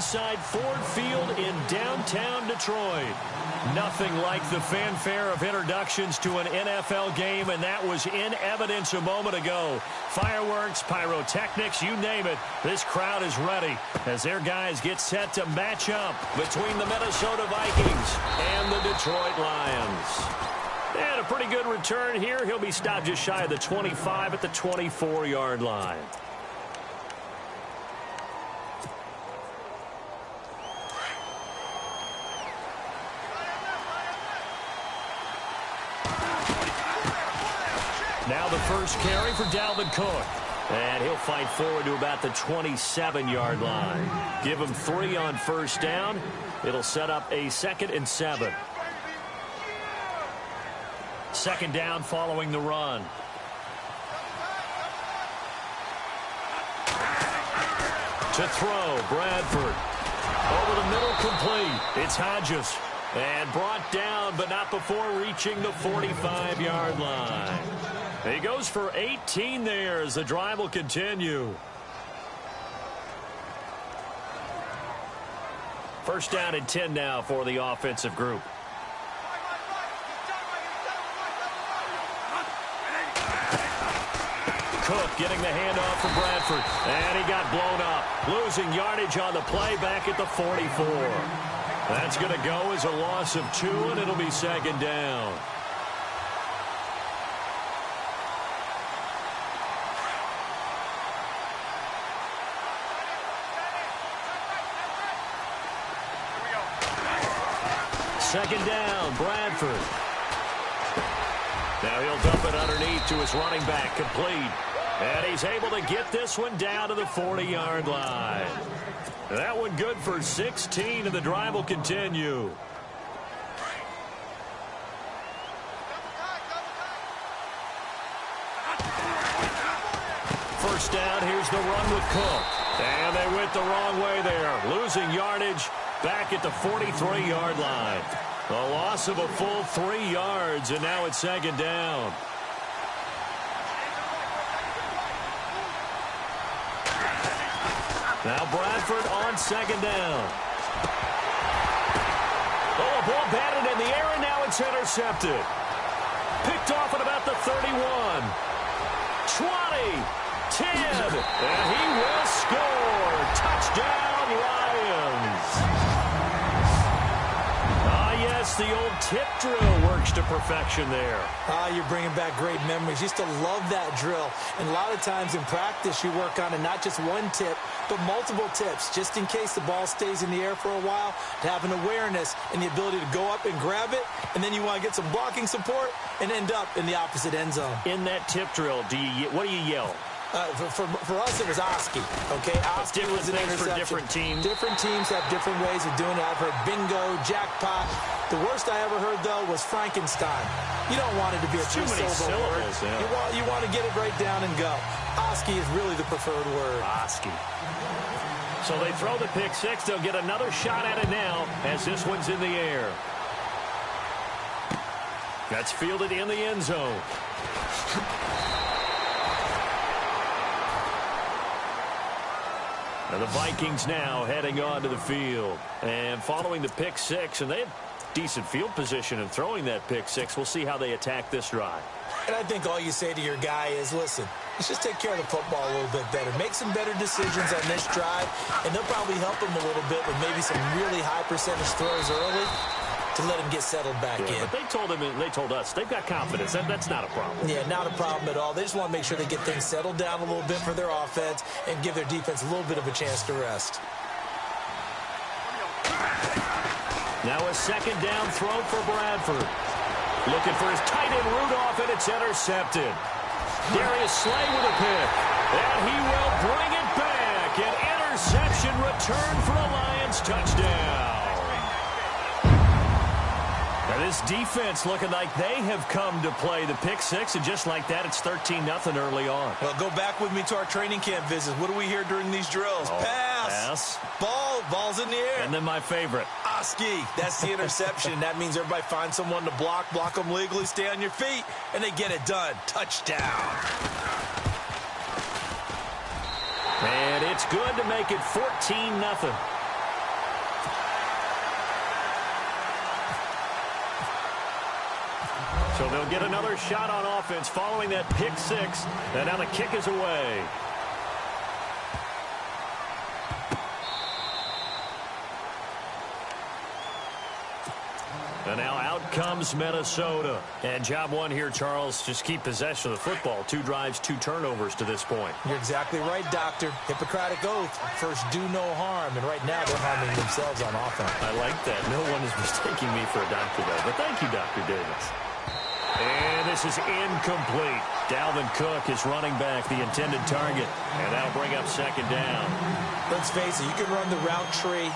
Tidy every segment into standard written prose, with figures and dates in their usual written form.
inside Ford Field in downtown Detroit. Nothing like the fanfare of introductions to an NFL game, and that was in evidence a moment ago. Fireworks, pyrotechnics, you name it. This crowd is ready as their guys get set to match up between the Minnesota Vikings and the Detroit Lions. And a pretty good return here. He'll be stopped just shy of the 25 at the 24-yard line. Now the first carry for Dalvin Cook. And he'll fight forward to about the 27-yard line. Give him 3 on first down. It'll set up a 2nd and 7. Second down following the run. To throw, Bradford. Over the middle, complete. It's Hodges. And brought down, but not before reaching the 45-yard line. He goes for 18 there as the drive will continue. First down and 10 now for the offensive group. Cook getting the handoff from Bradford. And he got blown up. Losing yardage on the play back at the 44. That's going to go as a loss of 2, and it'll be second down. Second down, Bradford. Now he'll dump it underneath to his running back, complete. And he's able to get this one down to the 40-yard line. That one good for 16, and the drive will continue. First down, here's the run with Cook. And they went the wrong way there, losing yardage back at the 43-yard line. A loss of a full 3 yards, and now it's second down. Now Bradford on second down. Oh, a ball batted in the air, and now it's intercepted. Picked off at about the 31. 20, 10, and he will score. Touchdown, Lions. Yes, the old tip drill works to perfection there. You're bringing back great memories. Used to love that drill. And a lot of times in practice, you work on it, not just one tip, but multiple tips, just in case the ball stays in the air for a while, to have an awareness and the ability to go up and grab it, and then you want to get some blocking support and end up in the opposite end zone. In that tip drill, what do you yell? For us, it was Oski. Okay, Oski was an interception. For different teams. Different teams have different ways of doing it. I've heard bingo, jackpot. The worst I ever heard, though, was Frankenstein. You don't want it to be a two-syllable word. Yeah. You want to get it right down and go. Oski is really the preferred word. Oski. So they throw the pick six. They'll get another shot at it now as this one's in the air. That's fielded in the end zone. And the Vikings now heading onto the field. And following the pick six, and they have decent field position in throwing that pick six. We'll see how they attack this drive. And I think all you say to your guy is, listen, let's just take care of the football a little bit better. Make some better decisions on this drive, and they'll probably help him a little bit with maybe some really high percentage throws early to let him get settled back in. But they told us they've got confidence. That's not a problem. Yeah, not a problem at all. They just want to make sure they get things settled down a little bit for their offense and give their defense a little bit of a chance to rest. Now a second down throw for Bradford. Looking for his tight end Rudolph, and it's intercepted. Darius Slay with a pick. And he will bring it back. An interception return for a Lions touchdown. Now this defense looking like they have come to play the pick six, and just like that, it's 13-0 early on. Well, go back with me to our training camp visits. What do we hear during these drills? Pass. Ball's in the air. And then my favorite. Oski. That's the interception. That means everybody finds someone to block them legally, stay on your feet, and they get it done. Touchdown. And it's good to make it 14-0. So they'll get another shot on offense following that pick six. And now the kick is away. And now out comes Minnesota. And job one here, Charles, just keep possession of the football. 2 drives, 2 turnovers to this point. You're exactly right, Doctor. Hippocratic oath. First, do no harm. And right now, they're harming themselves on offense. I like that. No one is mistaking me for a doctor, though. But thank you, Dr. Davis. And this is incomplete. Dalvin Cook is running back, the intended target. And that'll bring up second down. Let's face it, you can run the route tree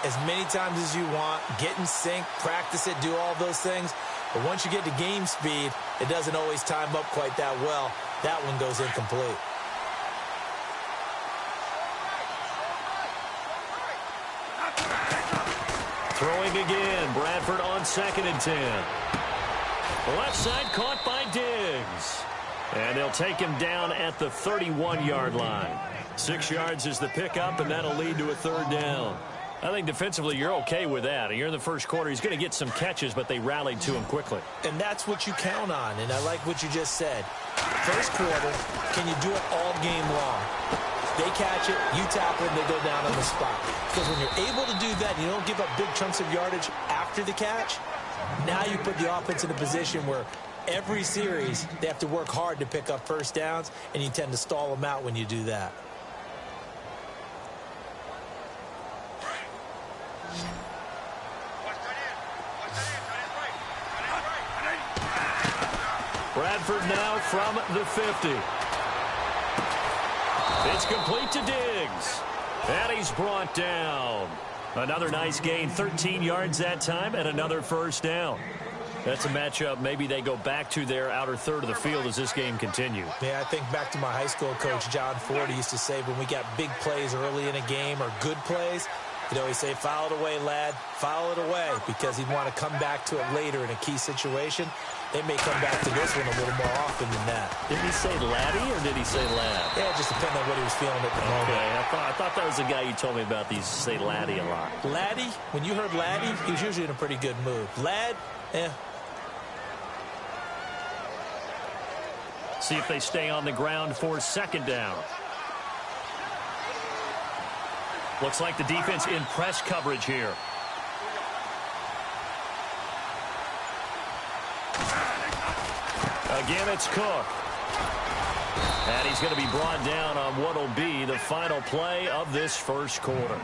as many times as you want, get in sync, practice it, do all those things. But once you get to game speed, it doesn't always time up quite that well. That one goes incomplete. Throwing again. Bradford on 2nd and 10. Left side caught by Diggs. And they'll take him down at the 31-yard line. 6 yards is the pickup, and that'll lead to a 3rd down. I think defensively you're okay with that. You're in the first quarter. He's going to get some catches, but they rallied to him quickly. And that's what you count on, and I like what you just said. First quarter, can you do it all game long? They catch it, you tackle it, and they go down on the spot. Because when you're able to do that, you don't give up big chunks of yardage after the catch, now you put the offense in a position where every series they have to work hard to pick up first downs, and you tend to stall them out when you do that. Bradford now from the 50. It's complete to Diggs. And he's brought down. Another nice gain, 13 yards that time, and another first down. That's a matchup maybe they go back to their outer third of the field as this game continues. Yeah, I think back to my high school coach, John Ford. He used to say when we got big plays early in a game or good plays, he'd always say, foul it away, lad, foul it away, because he'd want to come back to it later in a key situation. They may come back to this one a little more often than that. Did he say laddie or did he say lad? Yeah, it just depends on what he was feeling at the moment. Okay, I thought that was the guy you told me about. These say laddie a lot. Laddie, when you heard laddie, he was usually in a pretty good mood. Lad, See if they stay on the ground for 2nd down. Looks like the defense in press coverage here. Again, it's Cook. And he's going to be brought down on what will be the final play of this first quarter.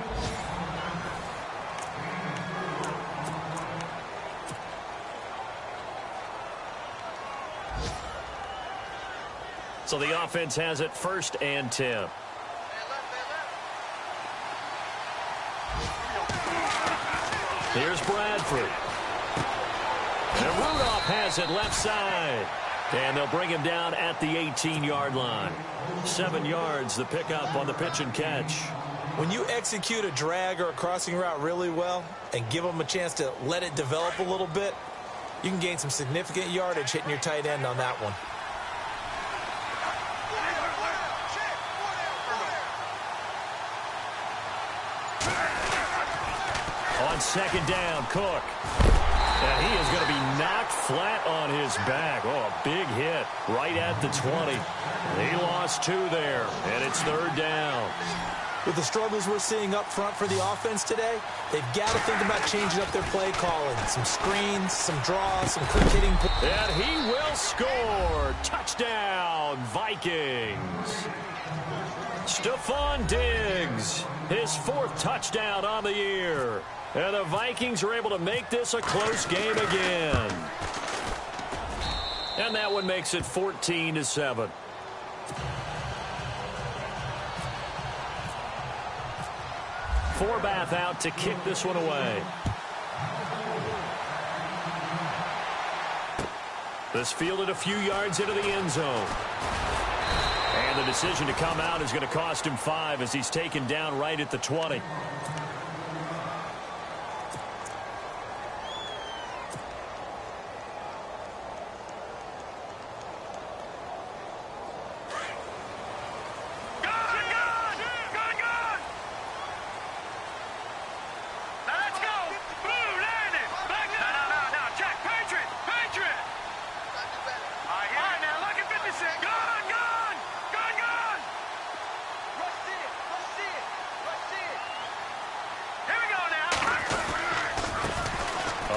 So the offense has it 1st and 10. Here's Bradford. And Rudolph has it left side. And they'll bring him down at the 18-yard line. 7 yards, the pickup on the pitch and catch. When you execute a drag or a crossing route really well and give them a chance to let it develop a little bit, you can gain some significant yardage hitting your tight end on that one. On 2nd down, Cook. And he is going to be knocked flat on his back. Oh, a big hit right at the 20. He lost 2 there, and it's 3rd down. With the struggles we're seeing up front for the offense today, they've got to think about changing up their play calling. Some screens, some draws, some quick hitting. And he will score. Touchdown, Vikings. Stephon Diggs, his 4th touchdown on the year. And the Vikings are able to make this a close game again. And that one makes it 14-7. Forbath out to kick this one away. This fielded a few yards into the end zone. And the decision to come out is going to cost him 5 as he's taken down right at the 20.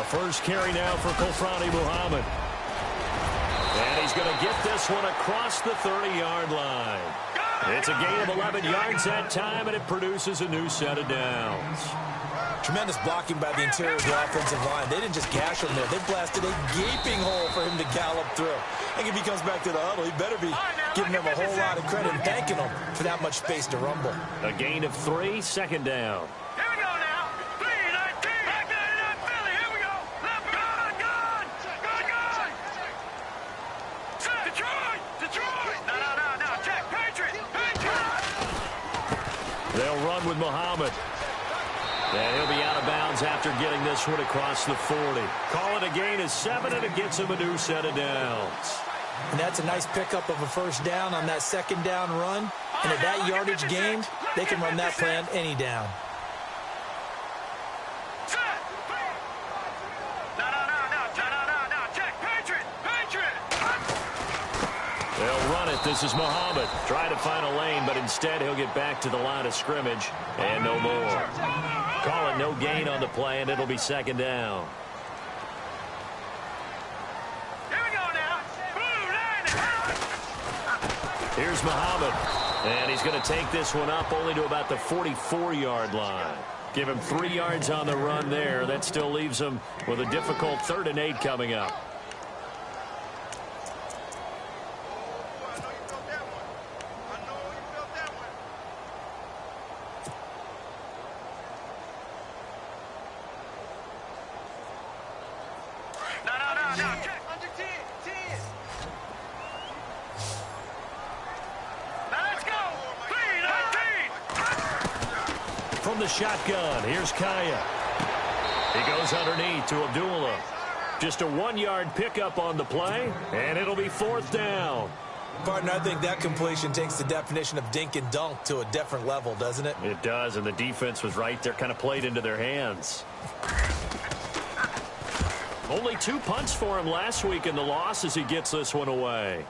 first carry now for Kofrani Muhammad. And he's going to get this one across the 30-yard line. It's a gain of 11 yards that time, and it produces a new set of downs. Tremendous blocking by the interior of the offensive line. They didn't just gash him there. They blasted a gaping hole for him to gallop through. I think if he comes back to the huddle, he better be giving them a whole lot of credit and thanking them for that much space to rumble. A gain of 3, second down. Here we go now. 3-19. Back in that Philly. Here we go. Left guard. Good. Set. Detroit. No. Check. Patriot. They'll run with Muhammad. And he'll be out of bounds after getting this one across the 40. Call it a gain of 7, and it gets him a new set of downs. And that's a nice pickup of a first down on that second down run. And at that yardage gained, they can run that play on any down. No. Check. Patriot. They'll run it. This is Muhammad. Trying to find a lane, but instead he'll get back to the line of scrimmage. And no more. Call it no gain on the play, and it'll be second down. Here we go now. Here's Muhammad. And he's going to take this one up only to about the 44-yard line. Give him 3 yards on the run there. That still leaves him with a difficult 3rd and 8 coming up. No. Check. Under 10. Now let's go. 3-19. From the shotgun, here's Kaya. He goes underneath to Abdullah. Just a 1-yard pickup on the play, and it'll be 4th down. Partner, I think that completion takes the definition of dink and dunk to a different level, doesn't it? It does, and the defense was right there, kind of played into their hands. Only 2 punts for him last week in the loss as he gets this one away.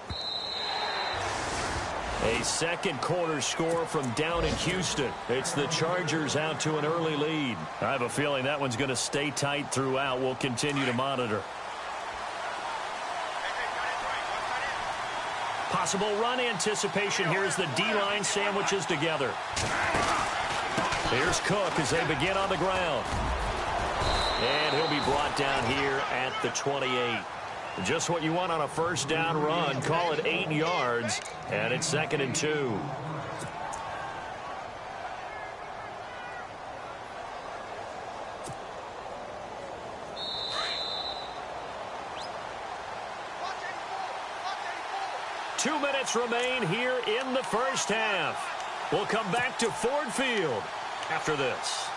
A second quarter score from down in Houston. It's the Chargers out to an early lead. I have a feeling that one's going to stay tight throughout. We'll continue to monitor. Possible run anticipation here as the D-line sandwiches together. Here's Cook as they begin on the ground. And he'll be brought down here at the 28. Just what you want on a first down run. Call it 8 yards, and it's 2nd and 2. Two minutes remain here in the first half. We'll come back to Ford Field after this.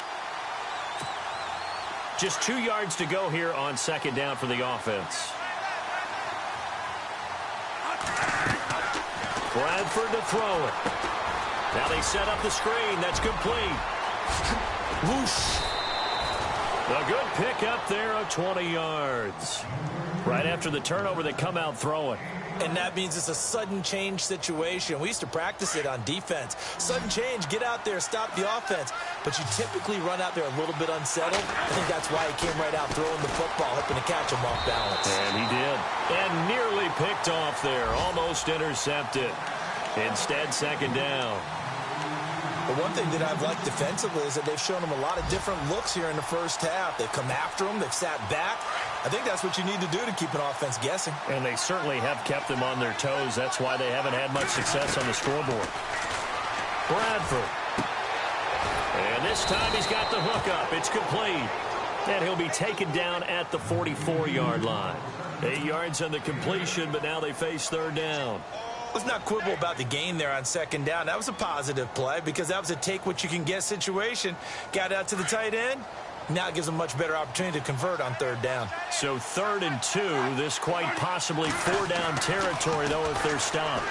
Just 2 yards to go here on second down for the offense. Bradford to throw it. Now they set up the screen. That's complete. Whoosh. A good pickup there of 20 yards. Right after the turnover, they come out throwing. And that means it's a sudden change situation. We used to practice it on defense. Sudden change, get out there, stop the offense. But you typically run out there a little bit unsettled. I think that's why he came right out throwing the football, hoping to catch him off balance. And he did. And nearly picked off there. Almost intercepted. Instead, second down. But one thing that I've liked defensively is that they've shown him a lot of different looks here in the first half. They've come after him. They've sat back. I think that's what you need to do to keep an offense guessing. And they certainly have kept them on their toes. That's why they haven't had much success on the scoreboard. Bradford. And this time he's got the hook up. It's complete. And he'll be taken down at the 44-yard line. 8 yards on the completion, but now they face third down. Let's not quibble about the gain there on second down. That was a positive play because that was a take-what-you-can-get situation. Got out to the tight end. Now it gives them a much better opportunity to convert on third down. So 3rd and 2. This quite possibly 4-down territory, though, if they're stopped.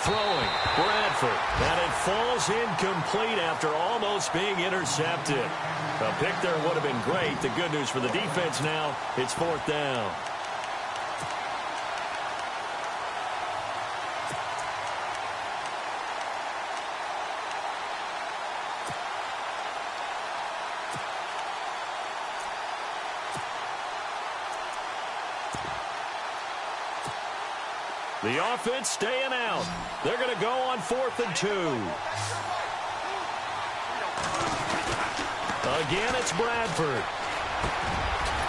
Throwing. Bradford. And it falls incomplete after almost being intercepted. A pick there would have been great. The good news for the defense now, it's 4th down. The offense staying out. They're going to go on 4th and 2. Again, it's Bradford.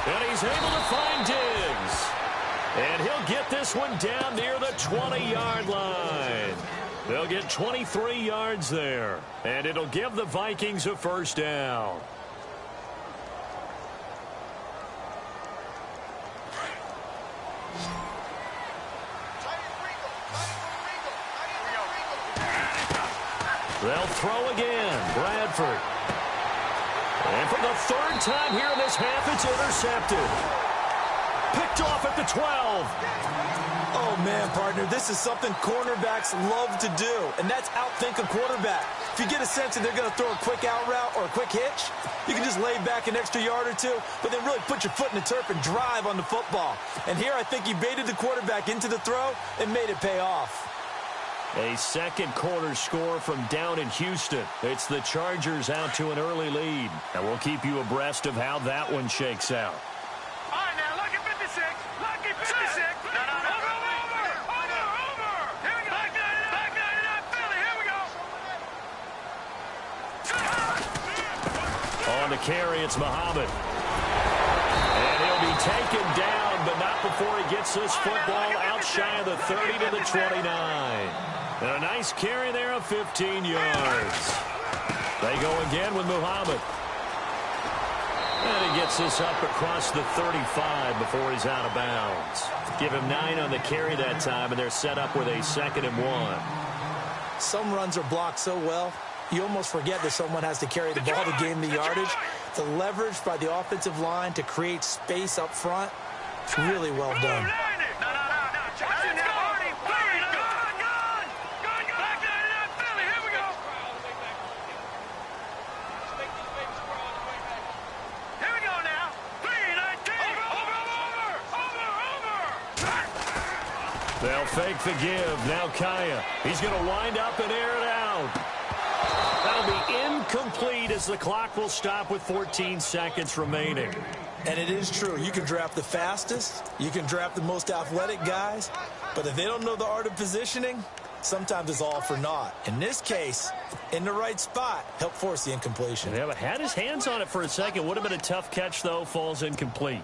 And he's able to find Diggs. And he'll get this one down near the 20-yard line. They'll get 23 yards there. And it'll give the Vikings a first down. They'll throw again. Bradford. And for the 3rd time here in this half, it's intercepted. Picked off at the 12. Oh, man, partner, this is something cornerbacks love to do, and that's outthink a quarterback. If you get a sense that they're going to throw a quick out route or a quick hitch, you can just lay back an extra yard or two, but then really put your foot in the turf and drive on the football. And here I think he baited the quarterback into the throw and made it pay off. A second quarter score from down in Houston. It's the Chargers out to an early lead. And we'll keep you abreast of how that one shakes out. All right, now, lucky 56. Lucky 56. No. Over. Here we go. Back 99 Philly. Here we go. On the carry, it's Muhammad. And he'll be taken down, but not before he gets this football out shy of the 30 to the 29. And a nice carry there of 15 yards. They go again with Muhammad. And he gets this up across the 35 before he's out of bounds. Give him 9 on the carry that time, and they're set up with a 2nd and 1. Some runs are blocked so well, you almost forget that someone has to carry the ball to gain the yardage. The leverage by the offensive line to create space up front, really well done. They'll fake the give. Now Kaya. He's going to wind up and air it out. That'll be incomplete as the clock will stop with 14 seconds remaining. And it is true. You can draft the fastest. You can draft the most athletic guys. But if they don't know the art of positioning, sometimes it's all for naught. In this case, in the right spot, help force the incompletion. Yeah, but had his hands on it for a second. Would have been a tough catch, though. Falls incomplete.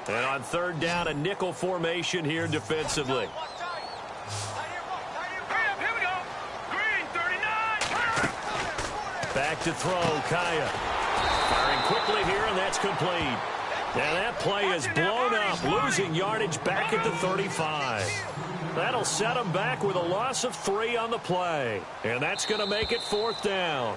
And on 3rd down, a nickel formation here defensively. Here we go. Green, 39. Back to throw, Kaya. Firing quickly here, and that's complete. And that play is blown up, losing yardage back at the 35. That'll set him back with a loss of 3 on the play. And that's going to make it 4th down.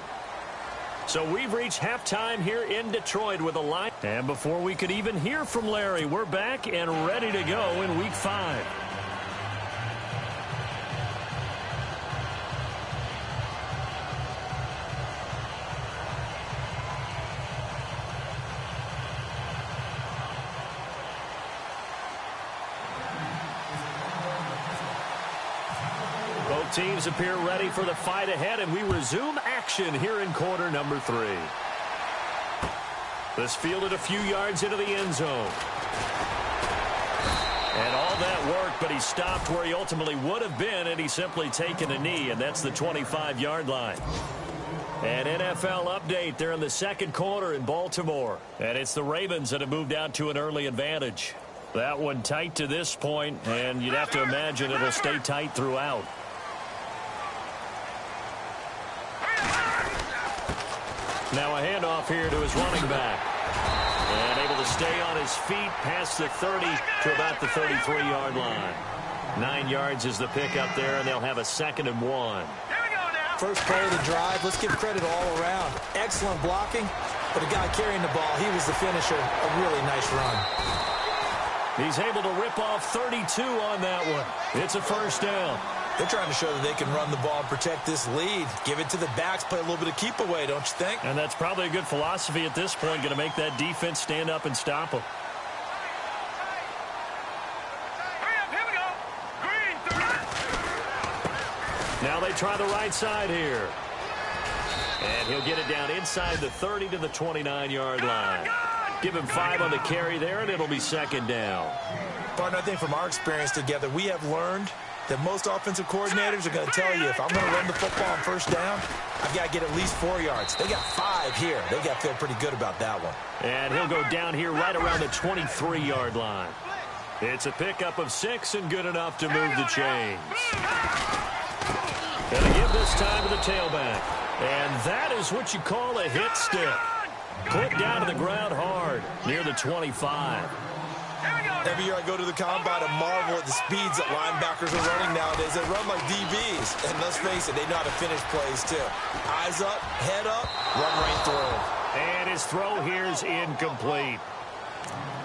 So we've reached halftime here in Detroit with a line. And before we could even hear from Larry, we're back and ready to go in Week 5. Both teams appear ready for the fight ahead, and we resume action here in quarter number 3. This fielded a few yards into the end zone. And all that work, but he stopped where he ultimately would have been, and he's simply taken a knee, and that's the 25-yard line. An NFL update. They're in the 2nd quarter in Baltimore, and it's the Ravens that have moved out to an early advantage. That one tight to this point, and you'd have to imagine it'll stay tight throughout. Now a handoff here to his running back. And able to stay on his feet past the 30 to about the 33-yard line. 9 yards is the pickup there, and they'll have a 2nd and 1. First play of the drive, let's give credit all around. Excellent blocking, but the guy carrying the ball, he was the finisher. A really nice run. He's able to rip off 32 on that one. It's a first down. They're trying to show that they can run the ball and protect this lead. Give it to the backs, play a little bit of keep away, don't you think? And that's probably a good philosophy at this point, going to make that defense stand up and stop them. Now they try the right side here. And he'll get it down inside the 30 to the 29-yard line. Give him 5 on the carry there, and it'll be second down. Partner, I think from our experience together, we have learned that most offensive coordinators are going to tell you, if I'm going to run the football on first down, I've got to get at least 4 yards. They got 5 here. They got to feel pretty good about that one. And he'll go down here right around the 23-yard line. It's a pickup of 6 and good enough to move the chains. Going to give this time to the tailback. And that is what you call a hit stick. Put down to the ground hard near the 25. Every year I go to the combine and marvel at the speeds that linebackers are running nowadays. They run like DBs. And let's face it, they know how to finish plays too. Eyes up, head up, run right through. And his throw here is incomplete.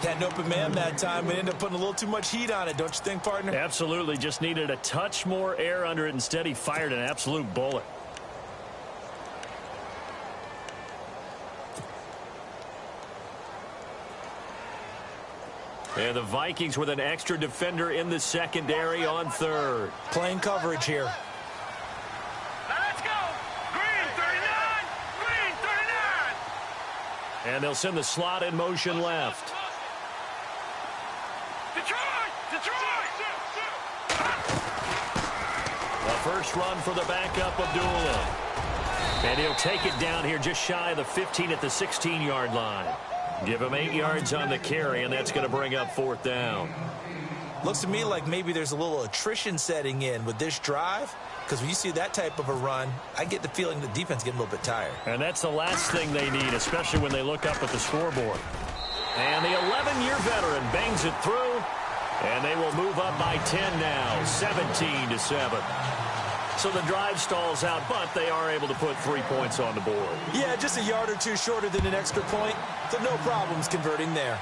Had an open man that time, but ended up putting a little too much heat on it, don't you think, partner? Absolutely. Just needed a touch more air under it. Instead, he fired an absolute bullet. And the Vikings with an extra defender in the secondary on third. Playing coverage here. Let's go. Green 39. Green 39. And they'll send the slot in motion left. Detroit. Detroit. A first run for the backup, Abdullah. And he'll take it down here just shy of the 15 at the 16-yard line. Give him 8 yards on the carry, and that's going to bring up fourth down. Looks to me like maybe there's a little attrition setting in with this drive, because when you see that type of a run, I get the feeling the defense getting a little bit tired. And that's the last thing they need, especially when they look up at the scoreboard. And the 11-year veteran bangs it through, and they will move up by 10 now, 17-7. So the drive stalls out, but they are able to put 3 points on the board. Yeah, just a yard or two shorter than an extra point, so no problems converting there.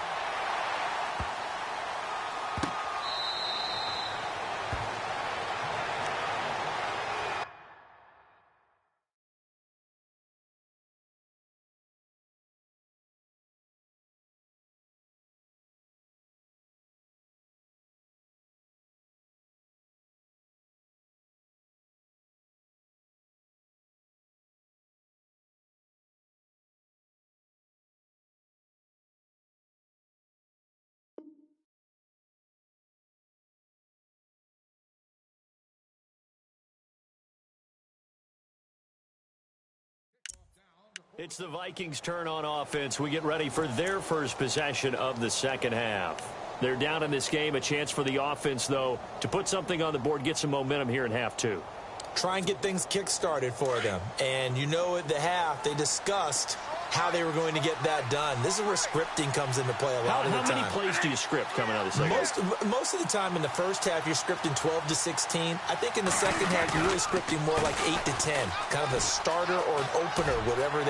It's the Vikings' turn on offense. We get ready for their first possession of the second half. They're down in this game. A chance for the offense, though, to put something on the board, get some momentum here in half two. Try and get things kick-started for them. And you know at the half, they discussed how they were going to get that done. This is where scripting comes into play a lot of the time. How many plays do you script coming out of the second half? Most of the time in the first half, you're scripting 12 to 16. I think in the second half, you're really scripting more like 8 to 10. Kind of a starter or an opener, whatever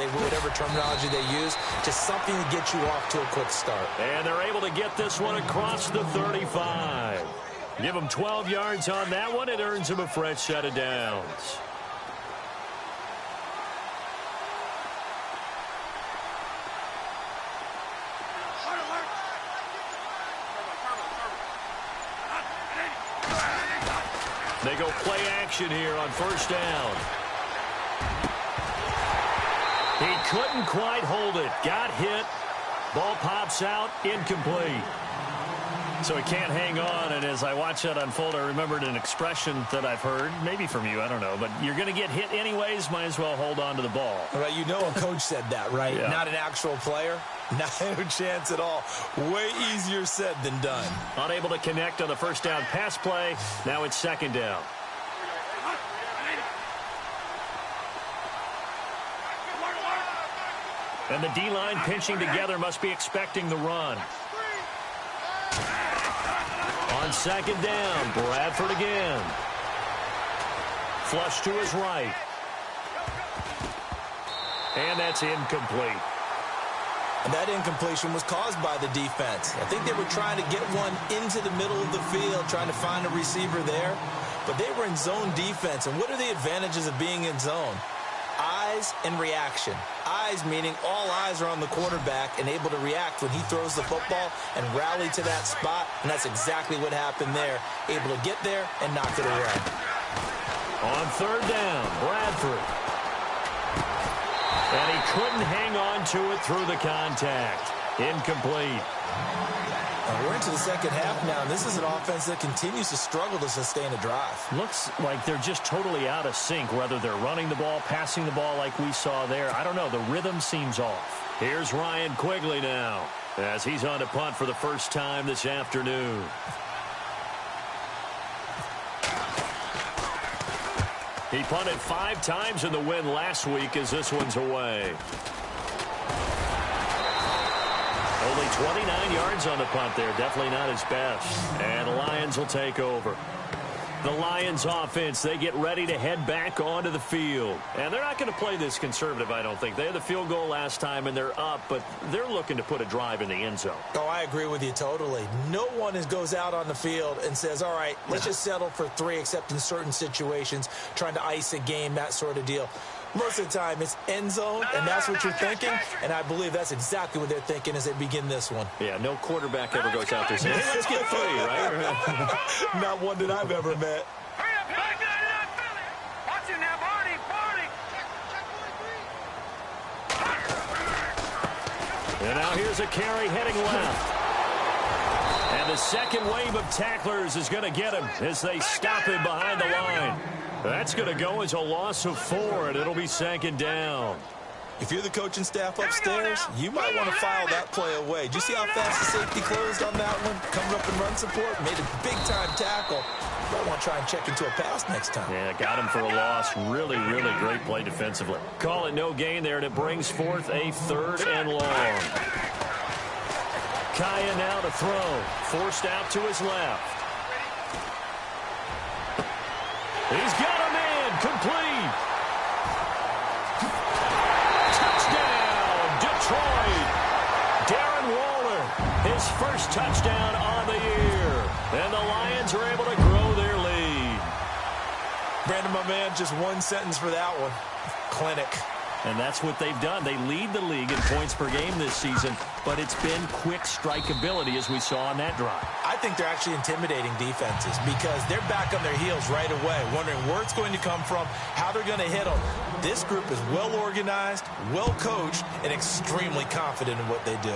terminology they use. Just something to get you off to a quick start. And they're able to get this one across the 35. Give them 12 yards on that one. It earns them a fresh set of downs. They go play action here on first down. He couldn't quite hold it. Got hit. Ball pops out. Incomplete. So he can't hang on, and as I watch that unfold, I remembered an expression that I've heard, maybe from you, I don't know, but you're going to get hit anyways, might as well hold on to the ball. Right, you know a coach said that, right? Yeah. Not an actual player. Not a chance at all. Way easier said than done. Unable to connect on the first down pass play. Now it's second down. And the D-line pinching together must be expecting the run. On second down, Bradford again. Flush to his right. And that's incomplete. And that incompletion was caused by the defense. I think they were trying to get one into the middle of the field, trying to find a receiver there. But they were in zone defense. And what are the advantages of being in zone? Eyes and reaction. Eyes meaning all eyes are on the quarterback and able to react when he throws the football and rally to that spot. And that's exactly what happened there. Able to get there and knock it away. On third down, Bradford. And he couldn't hang on to it through the contact. Incomplete. We're into the second half now, and this is an offense that continues to struggle to sustain a drive. Looks like they're just totally out of sync, whether they're running the ball, passing the ball like we saw there. I don't know. The rhythm seems off. Here's Ryan Quigley now as he's on to punt for the first time this afternoon. He punted 5 times in the win last week as this one's away. Only 29 yards on the punt there. Definitely not his best. And the Lions will take over. The Lions offense, they get ready to head back onto the field. And they're not going to play this conservative, I don't think. They had the field goal last time, and they're up, but they're looking to put a drive in the end zone. Oh, I agree with you totally. No one goes out on the field and says, all right, let's just settle for 3, except in certain situations, trying to ice a game, that sort of deal. Most of the time, it's end zone, and that's what you're thinking, and I believe that's exactly what they're thinking as they begin this one. Yeah, no quarterback ever goes out there saying, hey, let's get 3, right? Not one that I've ever met. Hurry up, back up, Philly. Watch him now, Barney. And now here's a carry heading left. And the second wave of tacklers is going to get him as they stop him behind the line. That's going to go as a loss of 4, and it'll be second down. If you're the coaching staff upstairs, you might want to file that play away. Did you see how fast the safety closed on that one? Coming up in run support, made a big-time tackle. Might want to try and check into a pass next time. Yeah, got him for a loss. Really, really great play defensively. Call it no gain there, and it brings forth a 3rd and long. Kaya now to throw. Forced out to his left. He's got a man. Complete. Touchdown, Detroit. Darren Waller, his first touchdown on the year. And the Lions are able to grow their lead. Brandon, my man, just one sentence for that one. Clinic. And that's what they've done. They lead the league in points per game this season, but it's been quick strikeability as we saw on that drive. I think they're actually intimidating defenses because they're back on their heels right away, wondering where it's going to come from, how they're going to hit them. This group is well organized, well coached, and extremely confident in what they do.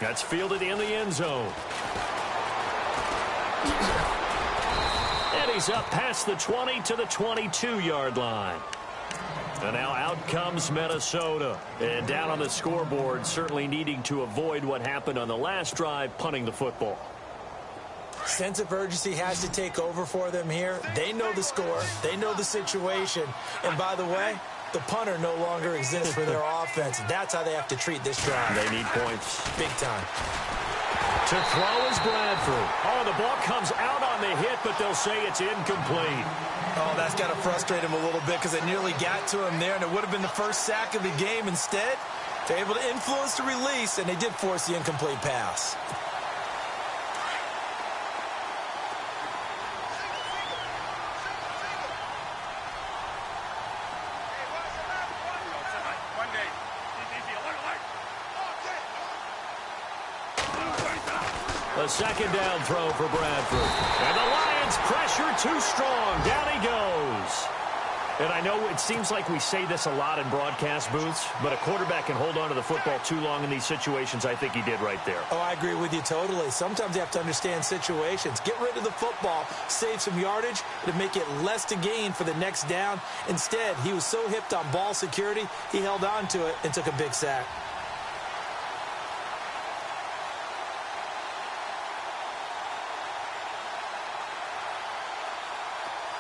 That's fielded in the end zone. And he's up past the 20 to the 22-yard line. And now out comes Minnesota. And down on the scoreboard, certainly needing to avoid what happened on the last drive, punting the football. Sense of urgency has to take over for them here. They know the score. They know the situation. And by the way, the punter no longer exists for their offense. That's how they have to treat this drive. They need points. Big time. To throw is Bradford. Oh, the ball comes out on the hit, but they'll say it's incomplete. Oh, that's got to frustrate him a little bit because it nearly got to him there, and it would have been the first sack of the game. Instead, they're able to influence the release, and they did force the incomplete pass. A second down throw for Bradford. And the Lions pressure too strong. Down he goes. And I know it seems like we say this a lot in broadcast booths, but a quarterback can hold on to the football too long in these situations. I think he did right there. Oh, I agree with you totally. Sometimes you have to understand situations. Get rid of the football, save some yardage to make it less to gain for the next down. Instead, he was so hipped on ball security, he held on to it and took a big sack.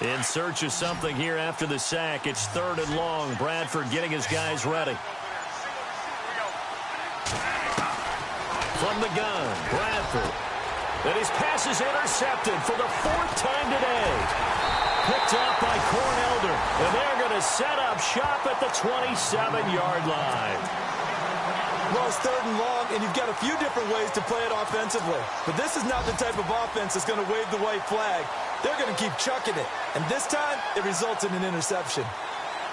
In search of something here after the sack. It's 3rd and long. Bradford getting his guys ready. From the gun, Bradford. And his pass is intercepted for the 4th time today. Picked off by Cornelder. And they're going to set up shop at the 27-yard line. Well, it's 3rd and long, and you've got a few different ways to play it offensively. But this is not the type of offense that's going to wave the white flag. They're going to keep chucking it. And this time, it results in an interception.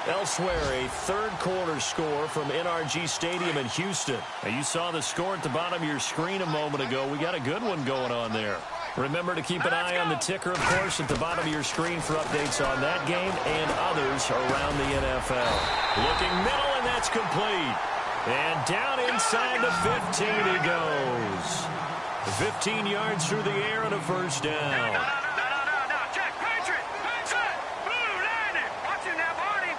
Elsewhere, a third-quarter score from NRG Stadium in Houston. Now, you saw the score at the bottom of your screen a moment ago. We got a good one going on there. Remember to keep an eye on the ticker, of course, at the bottom of your screen for updates on that game and others around the NFL. Looking middle, and that's complete. And down inside the 15 he goes. 15 yards through the air and a first down. No, check, Patriot. Set, blue, landing. Watch him now, Barney.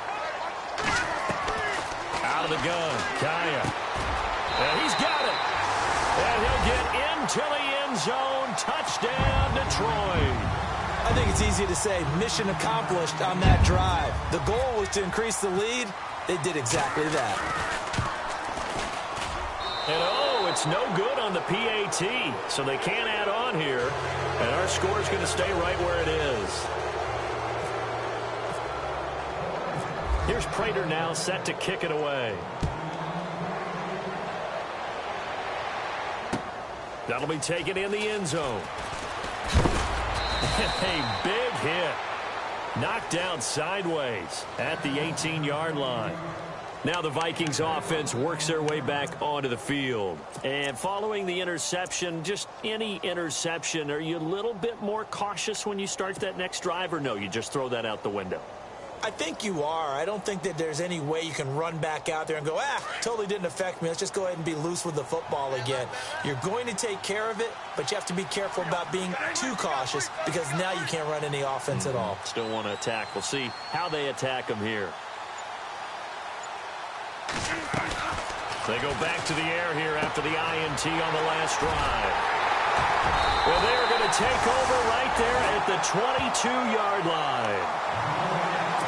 Out of the gun, Kaya. And he's got it. And he'll get into the end zone. Touchdown, Detroit. I think it's easy to say mission accomplished on that drive. The goal was to increase the lead. They did exactly that. And it's no good on the PAT, so they can't add on here. And our score is going to stay right where it is. Here's Prater now set to kick it away. That'll be taken in the end zone. A big hit. Knocked down sideways at the 18-yard line. Now the Vikings offense works their way back onto the field. And following the interception, just any interception, are you a little bit more cautious when you start that next drive, or no, you just throw that out the window? I think you are. I don't think that there's any way you can run back out there and go, totally didn't affect me. Let's just go ahead and be loose with the football again. You're going to take care of it, but you have to be careful about being too cautious because now you can't run any offense at all. Still want to attack. We'll see how they attack them here. They go back to the air here after the INT on the last drive. Well, they're going to take over right there at the 22-yard line.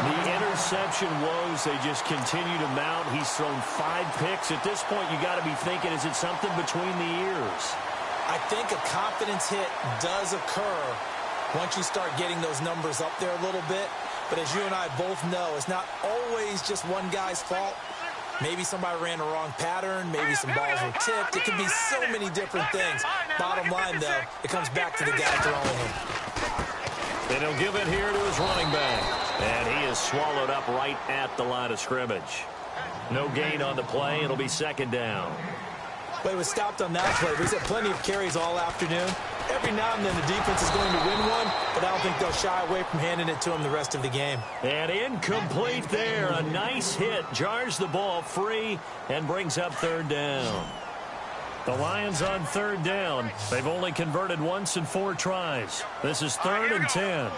The interception woes, they just continue to mount. He's thrown 5 picks. At this point, you got to be thinking, is it something between the ears? I think a confidence hit does occur once you start getting those numbers up there a little bit. But as you and I both know, it's not always just one guy's fault. Maybe somebody ran a wrong pattern. Maybe some balls were tipped. It can be so many different things. Bottom line, though, it comes back to the guy throwing them. And he'll give it here to his running back. And he is swallowed up right at the line of scrimmage. No gain on the play. It'll be second down. Well, he was stopped on that play, but he's had plenty of carries all afternoon. Every now and then the defense is going to win one, but I don't think they'll shy away from handing it to him the rest of the game. And incomplete there. A nice hit. Jars the ball free and brings up third down. The Lions on third down. They've only converted once in 4 tries. This is 3rd and 10.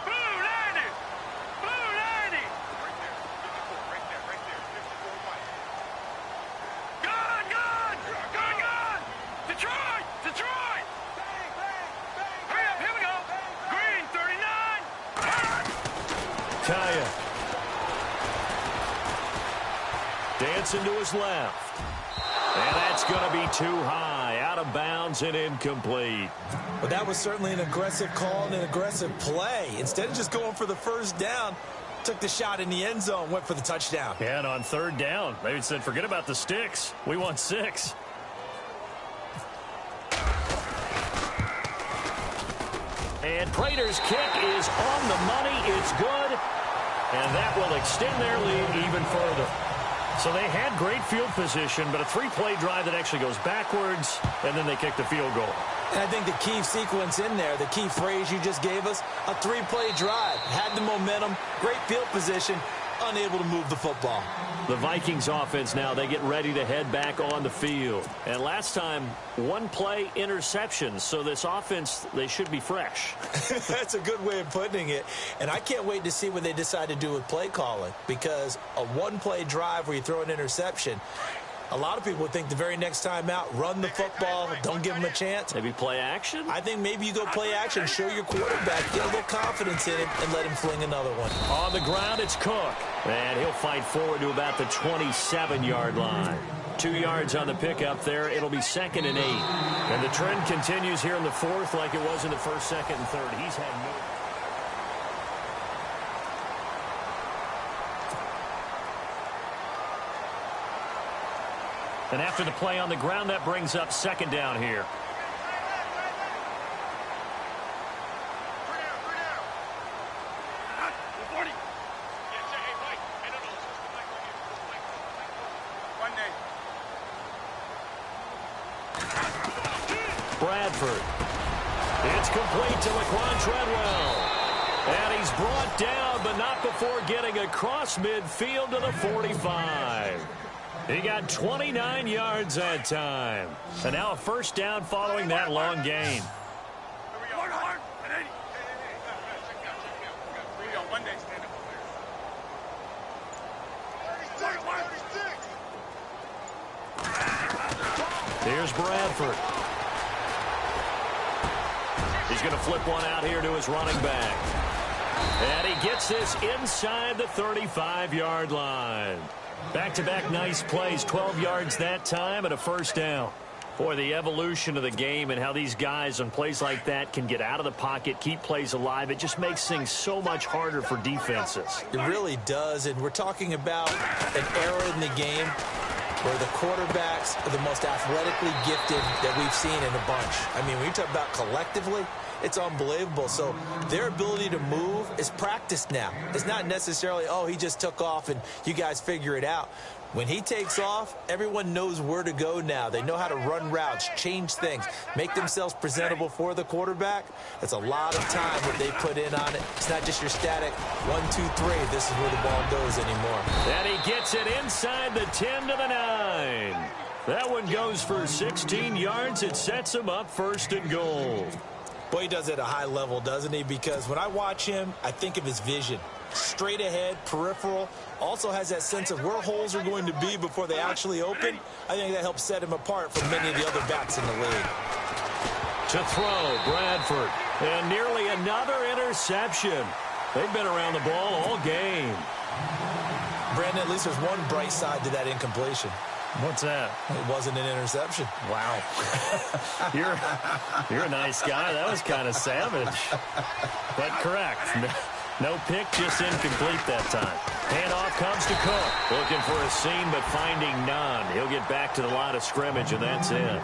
Kaya. Dancing to his left. And that's going to be too high. Out of bounds and incomplete. But that was certainly an aggressive call and an aggressive play. Instead of just going for the first down, took the shot in the end zone, went for the touchdown. Yeah, and on third down, they said, forget about the sticks. We want 6. And Prater's kick is on the money. It's good. And that will extend their lead even further. So they had great field position, but a 3-play drive that actually goes backwards, and then they kick the field goal. And I think the key sequence in there, the key phrase you just gave us, a 3-play drive. Had the momentum, great field position, unable to move the football. The Vikings offense now, they get ready to head back on the field. And last time, 1-play interceptions. So this offense, they should be fresh. That's a good way of putting it. And I can't wait to see what they decide to do with play calling. Because a 1-play drive where you throw an interception, a lot of people would think the very next time out, run the football, don't give them a chance. Maybe play action? I think maybe you go play action, show your quarterback, get a little confidence in him, and let him fling another one. On the ground, it's Cook. And he'll fight forward to about the 27-yard line. 2 yards on the pickup there. It'll be 2nd and 8. And the trend continues here in the 4th like it was in the 1st, 2nd, and 3rd. He's had no... And after the play on the ground, that brings up 2nd down here. Bradford. It's complete to Laquan Treadwell. And he's brought down, but not before getting across midfield to the 45. He got 29 yards that time. And now a first down following that long gain. Here's Bradford. He's going to flip one out here to his running back. And he gets this inside the 35-yard line. Back-to-back nice plays, 12 yards that time and a first down. Boy, the evolution of the game and how these guys on plays like that can get out of the pocket, keep plays alive, it just makes things so much harder for defenses. It really does, and we're talking about an era in the game where the quarterbacks are the most athletically gifted that we've seen in a bunch. I mean, when you talk about collectively, it's unbelievable. So their ability to move is practiced now. It's not necessarily, oh, he just took off and you guys figure it out. When he takes off, everyone knows where to go now. They know how to run routes, change things, make themselves presentable for the quarterback. That's a lot of time that they put in on it. It's not just your static 1, 2, 3. This is where the ball goes anymore. And he gets it inside the 10 to the 9. That one goes for 16 yards. It sets him up first and goal. Boy, he does it at a high level, doesn't he? Because when I watch him, I think of his vision. Straight ahead, peripheral, also has that sense of where holes are going to be before they actually open. I think that helps set him apart from many of the other backs in the league. To throw, Bradford. And nearly another interception. They've been around the ball all game. Brandon, at least there's one bright side to that incompletion. What's that? It wasn't an interception. Wow. You're a nice guy. That was kind of savage. But correct. No pick, just incomplete that time. Handoff comes to Cook. Looking for a seam, but finding none. He'll get back to the line of scrimmage, and that's it.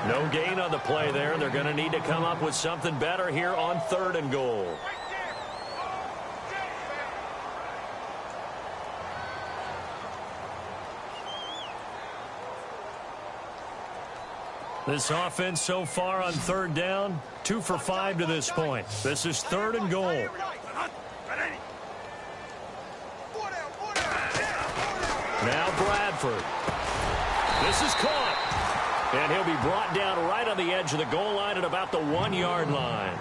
No gain on the play there, and they're going to need to come up with something better here on 3rd and goal. This offense so far on 3rd down, 2 for 5 to this point. This is 3rd and goal. Now Bradford. This is caught. And he'll be brought down right on the edge of the goal line at about the 1-yard line.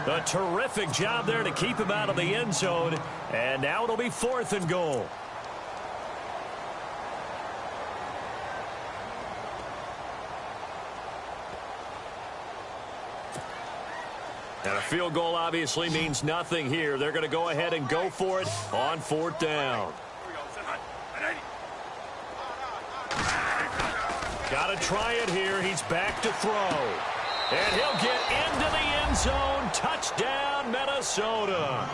A terrific job there to keep him out of the end zone. And now it'll be 4th and goal. And a field goal obviously means nothing here. They're going to go ahead and go for it on 4th down. Got to try it here. He's back to throw. And he'll get into the end zone. Touchdown, Minnesota.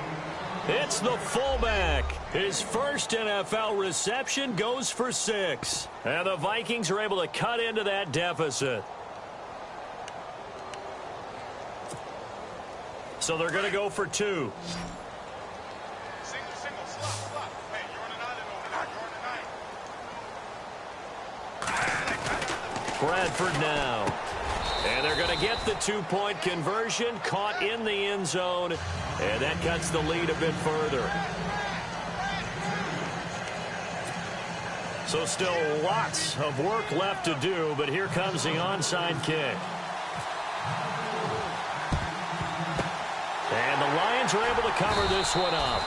It's the fullback. His first NFL reception goes for 6. And the Vikings are able to cut into that deficit. So they're going to go for 2. Bradford now. And they're going to get the 2-point conversion. Caught in the end zone. And that cuts the lead a bit further. So still lots of work left to do. But here comes the onside kick. And the Lions are able to cover this one up.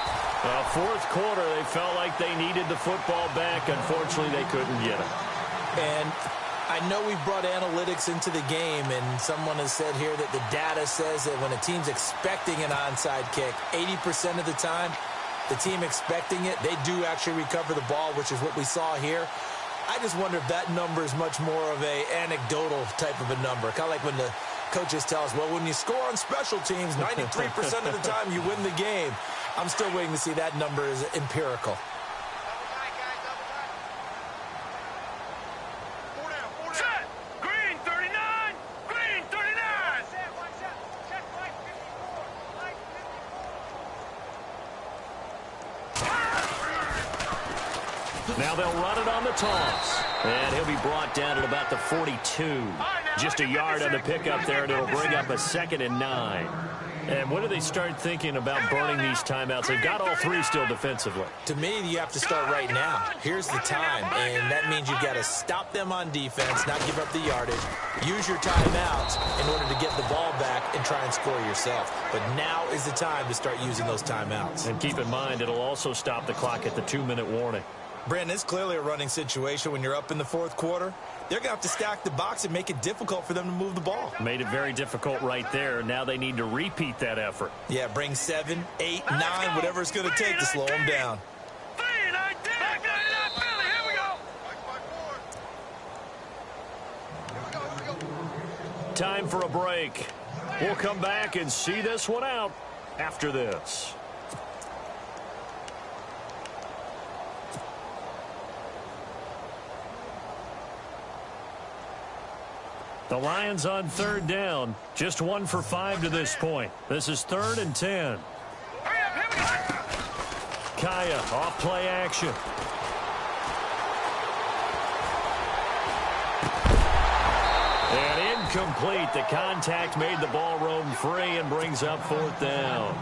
4th quarter, they felt like they needed the football back. Unfortunately, they couldn't get it. And I know we've brought analytics into the game, and someone has said here that the data says that when a team's expecting an onside kick, 80% of the time, the team expecting it, they do actually recover the ball, which is what we saw here. I just wonder if that number is much more of a anecdotal type of a number. Kind of like when the coaches tell us, well, when you score on special teams, 93% of the time you win the game. I'm still waiting to see that number is empirical. Set. Green 39. Green 39. Now they'll run it on the toss. And he'll be brought down at about the 42. Just a yard on the pickup there, and it'll bring up a 2nd and 9. And when do they start thinking about burning these timeouts? They've got all 3 still defensively. To me, you have to start right now. Here's the time, and that means you've got to stop them on defense, not give up the yardage, use your timeouts in order to get the ball back and try and score yourself. But now is the time to start using those timeouts. And keep in mind, it'll also stop the clock at the 2-minute warning. Brandon, it's clearly a running situation when you're up in the 4th quarter. They're going to have to stack the box and make it difficult for them to move the ball. Made it very difficult right there. Now they need to repeat that effort. Yeah, bring 7, 8, 9, whatever it's going to take to slow them down. Time for a break. We'll come back and see this one out after this. The Lions on 3rd down. Just 1 for 5 to this point. This is 3rd and 10. Kaya off play action. And incomplete. The contact made the ball roam free and brings up 4th down.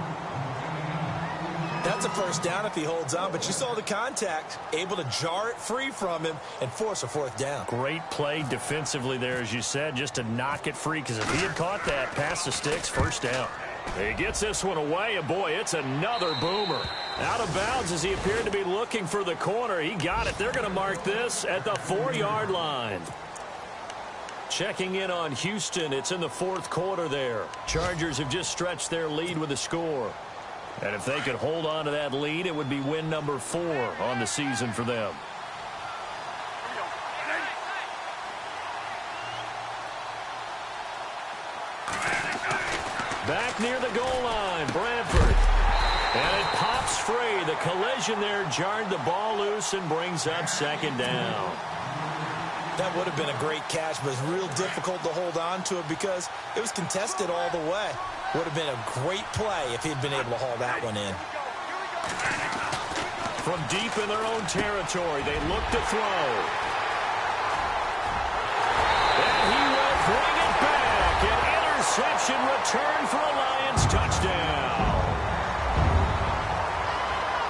That's a 1st down if he holds on, but you saw the contact, able to jar it free from him and force a 4th down. Great play defensively there, as you said, just to knock it free, because if he had caught that, past the sticks, 1st down. He gets this one away, and boy, it's another boomer. Out of bounds as he appeared to be looking for the corner. He got it. They're going to mark this at the 4-yard line. Checking in on Houston. It's in the 4th quarter there. Chargers have just stretched their lead with a score. And if they could hold on to that lead, it would be win number 4 on the season for them. Back near the goal line, Bradford. And it pops free. The collision there jarred the ball loose and brings up 2nd down. That would have been a great catch, but it's real difficult to hold on to it because it was contested all the way. Would have been a great play if he'd been able to haul that one in. From deep in their own territory, they look to throw. And he will bring it back. An interception return for a Lions touchdown.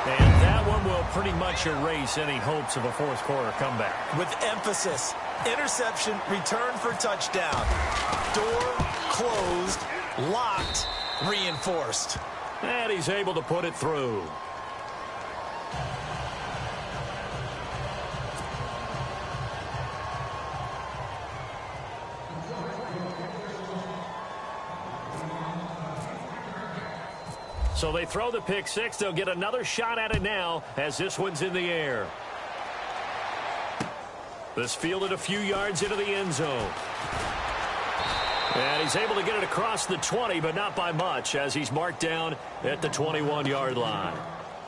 And that one will pretty much erase any hopes of a 4th quarter comeback. With emphasis, interception, return for touchdown. Door closed, locked, reinforced. And he's able to put it through. So they throw the pick 6. They'll get another shot at it now as this one's in the air. This fielded a few yards into the end zone. And he's able to get it across the 20, but not by much, as he's marked down at the 21-yard line.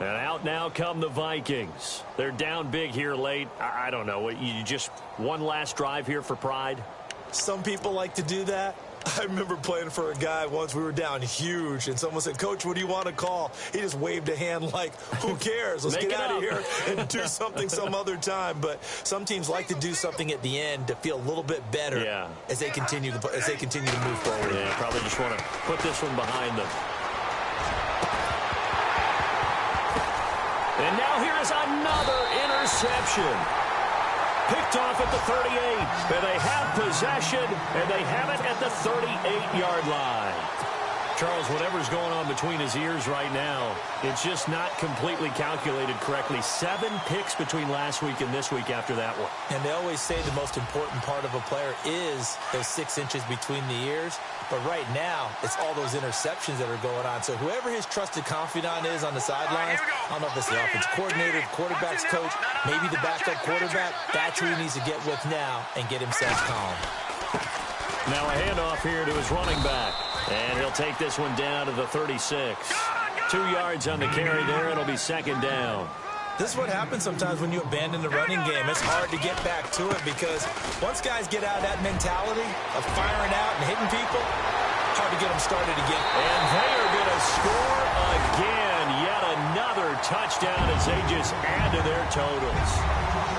And out now come the Vikings. They're down big here late. I don't know. You just one last drive here for pride? Some people like to do that. I remember playing for a guy once. We were down huge, and someone said, "Coach, what do you want to call?" He just waved a hand like, who cares? Let's get out of here and do something some other time. But some teams like to do something at the end to feel a little bit better as they continue to move forward. Yeah, probably just want to put this one behind them. And now here is another interception. Picked off at the 38. And they have possession, and they have it at the 38-yard line. Charles, whatever's going on between his ears right now, it's just not completely calculated correctly. 7 picks between last week and this week after that one. And they always say the most important part of a player is those 6 inches between the ears. But right now, it's all those interceptions that are going on. So whoever his trusted confidant is on the sidelines, I don't know if it's the offensive coordinator, the quarterback's coach, maybe the backup quarterback, that's who he needs to get with now and get himself calm. Now a handoff here to his running back. And he'll take this one down to the 36. 2 yards on the carry there. It'll be 2nd down. This is what happens sometimes when you abandon the running game. It's hard to get back to it because once guys get out of that mentality of firing out and hitting people, hard to get them started again. And they are going to score again. Yet another another touchdown as they just add to their totals.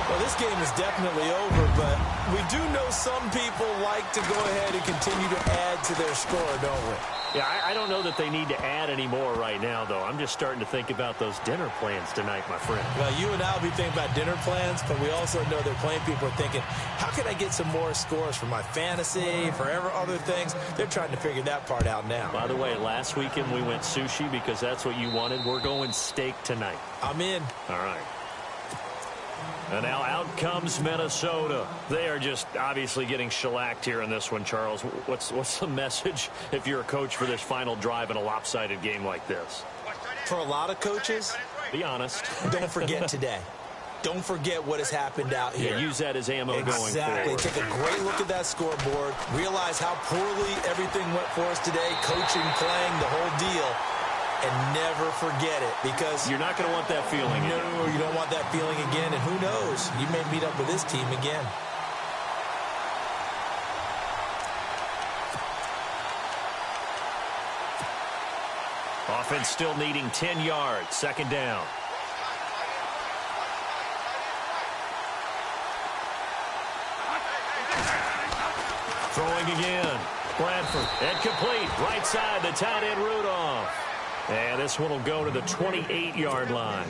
Well, this game is definitely over, but we do know some people like to go ahead and continue to add to their score, don't we? Yeah, I don't know that they need to add any more right now, though. I'm just starting to think about those dinner plans tonight, my friend. Well, you and I will be thinking about dinner plans, but we also know that plenty of people are thinking, how can I get some more scores for my fantasy, for other things? They're trying to figure that part out now. By the way, last weekend we went sushi because that's what you wanted. We're going steak tonight. I'm in. All right. And now out comes Minnesota. They are just obviously getting shellacked here in this one, Charles. What's the message if you're a coach for this final drive in a lopsided game like this? For a lot of coaches, be honest. Don't forget today. Don't forget what has happened out here. Yeah, use that as ammo going forward. Exactly. Take a great look at that scoreboard. Realize how poorly everything went for us today. Coaching, playing, the whole deal. And never forget it, because you're not going to want that feeling again. No, you don't want that feeling again. And who knows? You may meet up with this team again. Offense still needing 10 yards. Second down. Throwing again. Bradford. Incomplete. Right side, the tight end Rudolph. And this one will go to the 28-yard line.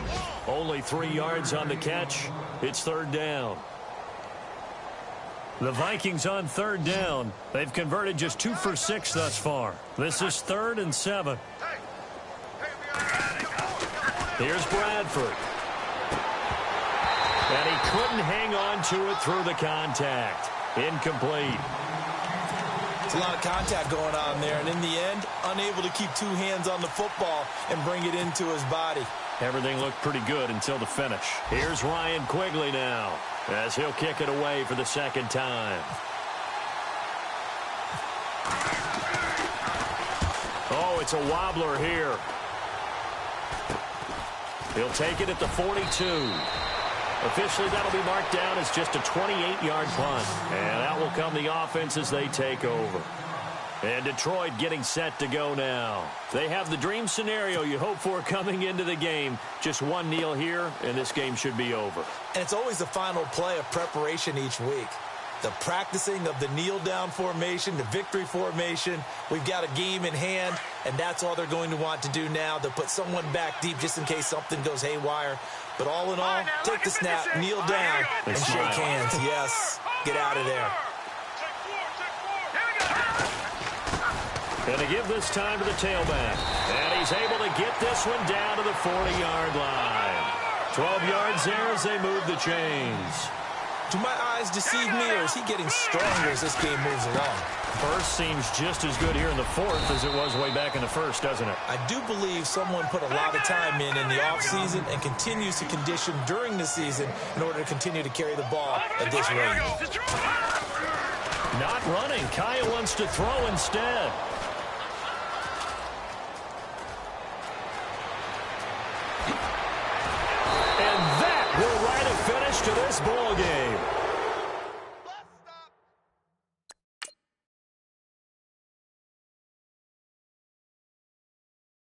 Only 3 yards on the catch. It's third down. The Vikings on third down. They've converted just 2 for 6 thus far. This is 3rd and 7. Here's Bradford. And he couldn't hang on to it through the contact. Incomplete. It's a lot of contact going on there, and in the end, unable to keep 2 hands on the football and bring it into his body. Everything looked pretty good until the finish. Here's Ryan Quigley now, as he'll kick it away for the second time. Oh, it's a wobbler here. He'll take it at the 42. Officially, that'll be marked down as just a 28-yard punt. And out will come the offense as they take over. And Detroit getting set to go now. They have the dream scenario you hope for coming into the game. Just one kneel here, and this game should be over. And it's always the final play of preparation each week. The practicing of the kneel-down formation, the victory formation. We've got a game in hand, and that's all they're going to want to do now. They'll put someone back deep just in case something goes haywire. But all in all, take the snap, kneel down, and shake hands. Yes, get out of there. And to give this time to the tailback. And he's able to get this one down to the 40-yard line. 12 yards there as they move the chains. Do my eyes deceive me, or is he getting stronger as this game moves along? First seems just as good here in the fourth as it was way back in the first, doesn't it? I do believe someone put a lot of time in the offseason and continues to condition during the season in order to continue to carry the ball at this rate. Not running. Kaya wants to throw instead. And that will write a finish to this ball game.